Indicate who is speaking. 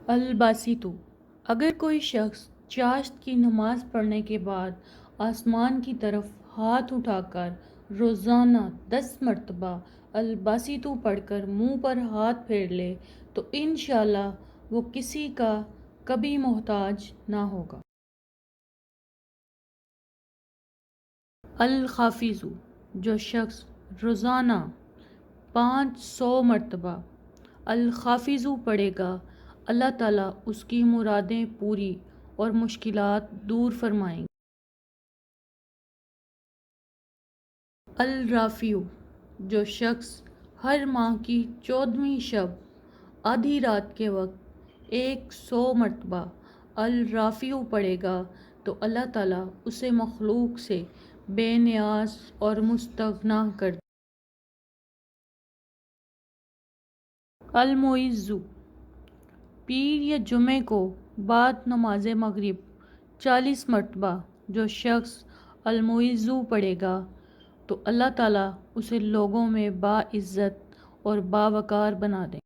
Speaker 1: الباسطو، اگر کوئی شخص چاشت کی نماز پڑھنے کے بعد آسمان کی طرف ہاتھ اٹھا کر روزانہ 10 مرتبہ الباسطو پڑھ کر منہ پر ہاتھ پھیر لے تو انشاءاللہ وہ کسی کا کبھی محتاج نہ ہوگا۔ الخافضو، جو شخص روزانہ 500 مرتبہ الخافضو پڑھے گا، اللہ تعالیٰ اس کی مرادیں پوری اور مشکلات دور فرمائیں گے۔ الرافعو، جو شخص ہر ماہ کی 14ویں شب آدھی رات کے وقت 100 مرتبہ الرافعو پڑھے گا تو اللہ تعالیٰ اسے مخلوق سے بے نیاز اور مستغنی کر دے گا۔ الموعظو، پیر یا جمعے کو بعد نماز مغرب 40 مرتبہ جو شخص الموعظو پڑھے گا تو اللہ تعالیٰ اسے لوگوں میں باعزت اور باوقار بنا دے گا۔